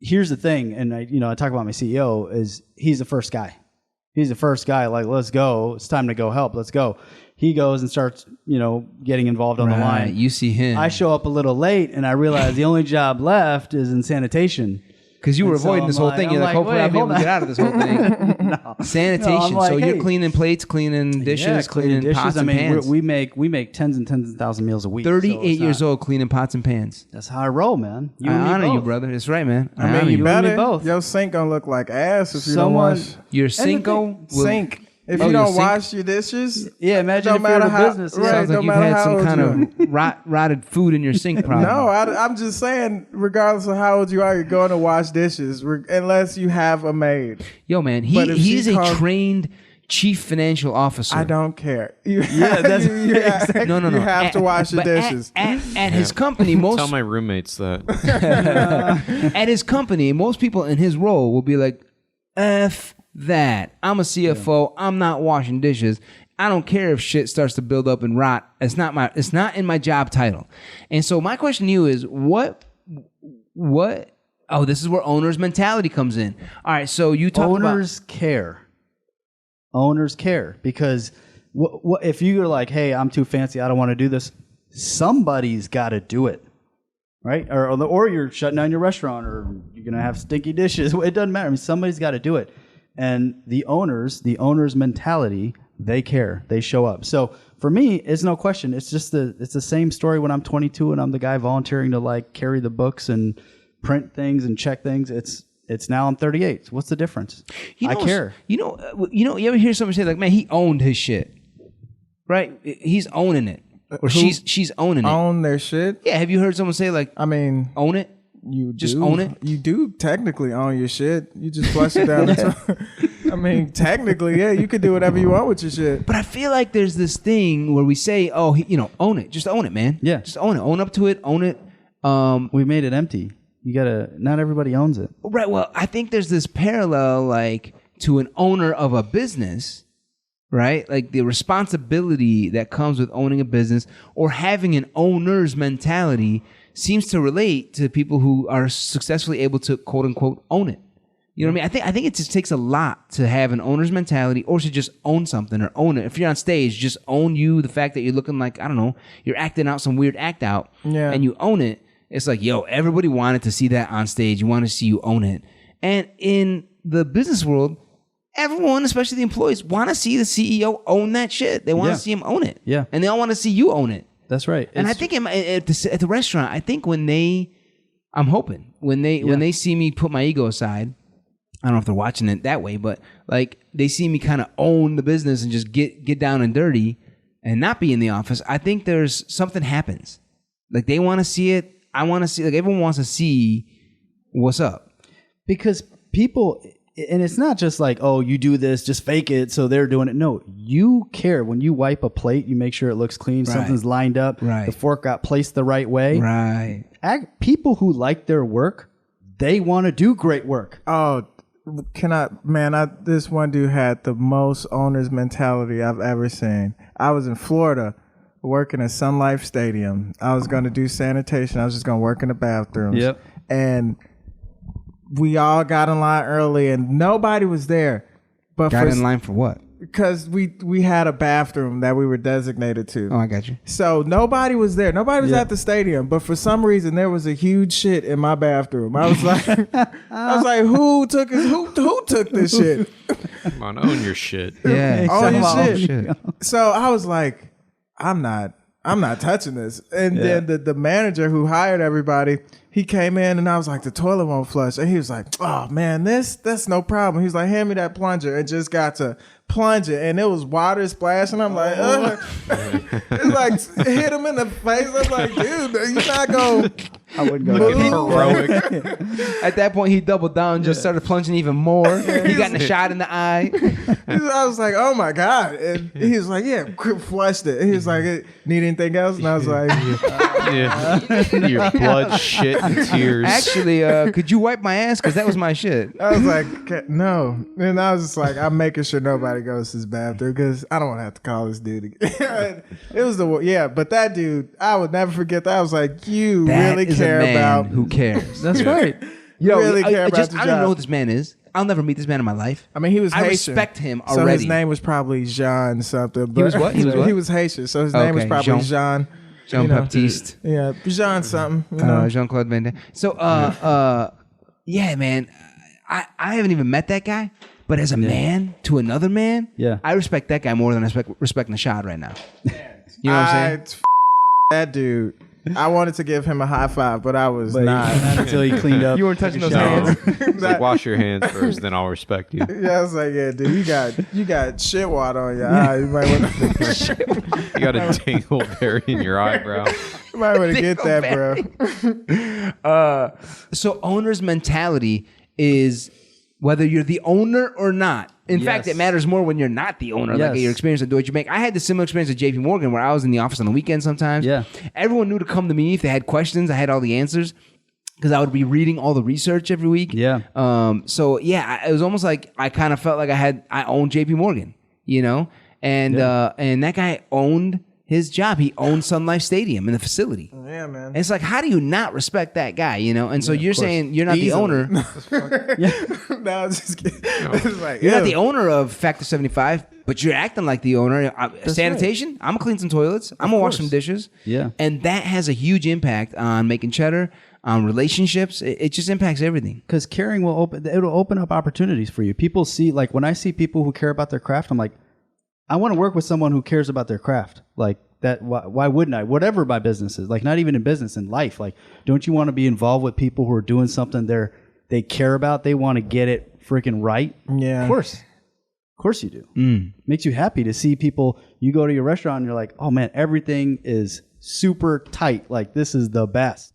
here's the thing, and I talk about my CEO is he's the first guy. He's the first guy. Like, let's go. It's time to go help. Let's go. He goes and starts, getting involved on the line. You see him. I show up a little late, and I realize the only job left is in sanitation. Because you were avoiding this whole thing. You're like, hopefully I'll be able to get out of this whole thing. No. Sanitation. No, so you're cleaning plates, cleaning dishes, cleaning pots and pans. We make tens and tens of thousands of meals a week. 38 years old cleaning pots and pans. That's how I roll, man. I honor you, brother. That's right, man. I mean, you better. Both. Your sink gonna look like ass if you don't wash. Your Cinco sink. If you don't wash your dishes, imagine if you're in a business. Right, sounds like you've had some kind of rotted food in your sink problem. No, I'm just saying, regardless of how old you are, you're going to wash dishes unless you have a maid. Yo, man, he's a trained chief financial officer. I don't care. That's exactly. No. You have to wash your dishes. At his company, Tell my roommates that. At his company, most people in his role will be like, F that. I'm a CFO. I'm not washing dishes. I don't care if shit starts to build up and rot. It's not in my job title. And so my question to you is what this is where owner's mentality comes in. All right, so you talk about owners care. Owners care because what if you're like, hey, I'm too fancy, I don't want to do this. Somebody's got to do it, right? Or you're shutting down your restaurant, or you're gonna have stinky dishes. It doesn't matter. I mean, somebody's got to do it. And the owners' mentality, they care. They show up. So for me, it's no question. It's just it's the same story when I'm 22 and I'm the guy volunteering to like carry the books and print things and check things. It's now I'm 38. So what's the difference? I care. You ever hear somebody say like, man, he owned his shit, right? He's owning it, or she's owning it. Own their shit. Yeah. Have you heard someone say like, I mean, own it? You just own it? You do technically own your shit. You just flush it down. I mean, technically, yeah, you could do whatever you want with your shit. But I feel like there's this thing where we say, own it. Just own it, man. Yeah. Just own it. Own up to it. Own it. We made it empty. Not everybody owns it. Right. Well, I think there's this parallel like to an owner of a business, right? Like the responsibility that comes with owning a business or having an owner's mentality seems to relate to people who are successfully able to quote unquote own it. You know what I mean? I think it just takes a lot to have an owner's mentality or to just own something or own it. If you're on stage, just own the fact that you're looking like, I don't know, you're acting out some weird act out and you own it. It's like, yo, everybody wanted to see that on stage. You want to see you own it. And in the business world, everyone, especially the employees, want to see the CEO own that shit. They want to see him own it. Yeah. And they all want to see you own it. That's right. And I think at the restaurant, I think when they see me put my ego aside, I don't know if they're watching it that way, but like they see me kind of own the business and just get down and dirty and not be in the office, I think there's something happens. Like they want to see it. I want to see, like everyone wants to see what's up. Because people, and it's not just like, oh, you do this, just fake it, so they're doing it. No, you care. When you wipe a plate, you make sure it looks clean, something's lined up, the fork got placed the right way. Right. People who like their work, they want to do great work. Oh, this one dude had the most owner's mentality I've ever seen. I was in Florida working at Sun Life Stadium. I was going to do sanitation. I was just going to work in the bathrooms. Yep. And we all got in line early and nobody was there. But got in line for what? Because we had a bathroom that we were designated to. Oh, I got you. So nobody was there. Nobody was at the stadium. But for some reason, there was a huge shit in my bathroom. I was like, who took this shit? Come on, own your shit. Yeah, own your shit. So I was like, I'm not touching this. And then the manager who hired everybody, he came in and I was like, the toilet won't flush. And he was like, oh man, that's no problem. He was like, hand me that plunger, and just got to plunge it. And it was water splashing. I'm like, it's like hit him in the face. I'm like, dude, you're not going I wouldn't go heroic. At that point, he doubled down, just started plunging even more. He got in a shot in the eye. I was like, oh my God. And he was like, yeah, flushed it. He was like, need anything else? And I was like, your blood, shit, and tears. Actually, could you wipe my ass? Because that was my shit. I was like, no. And I was just like, I'm making sure nobody goes to his bathroom because I don't want to have to call this dude again. It was but that dude, I would never forget that. I was like, you That really is care a man about who cares. That's right. really care about just, the I don't know who job. this man is. I'll never meet this man in my life. I mean, he was I Haitian. respect him So already. his name was probably Jean something. But was what? He was what? He was Haitian, so his name was Okay, probably Jean. Jean. Jean you know. Baptiste. Yeah, Jean something. You know. Jean-Claude Van Damme. So, yeah, man, I haven't even met that guy, but as a man to another man, Yeah. I respect that guy more than I respect Nashad right now. You know what I'm saying? That dude. I wanted to give him a high five, but I was But not. not until he cleaned up. You weren't touching those shower. hands. It's like, wash your hands first, then I'll respect you. Yeah, I was like, yeah, dude, you got shit water on your eye. You might want to You got a dingleberry in your eyebrow. get that, bro. So owner's mentality is whether you're the owner or not. In fact, Yes. it matters more when you're not the owner, like Yes. your experience at Deutsche Bank. I had the similar experience at JP Morgan where I was in the office on the weekend sometimes. Yeah. Everyone knew to come to me if they had questions. I had all the answers because I would be reading all the research every week. Yeah. So yeah, it was almost like I kind of felt like I owned JP Morgan, you know? And and that guy owned his job. He owned Sun Life Stadium and the facility. Yeah, man. And it's like, how do you not respect that guy, you know? And so you're saying you're not the Easily. owner. No, I was just kidding. It's like, You're not ew. the owner of Factor 75, but you're acting like the owner. Sanitation, I'm gonna clean some toilets. I'm gonna wash some dishes. Yeah. And that has a huge impact on making cheddar, on relationships. It just impacts everything. Because caring it'll open up opportunities for you. People see, like when I see people who care about their craft, I'm like, I want to work with someone who cares about their craft. Like that, why wouldn't I? Whatever my business is, like not even in business, in life. Like, don't you want to be involved with people who are doing something they care about? They want to get it freaking right. Yeah. Of course you do. Makes you happy to see people. You go to your restaurant and you're like, oh man, everything is super tight. Like this is the best.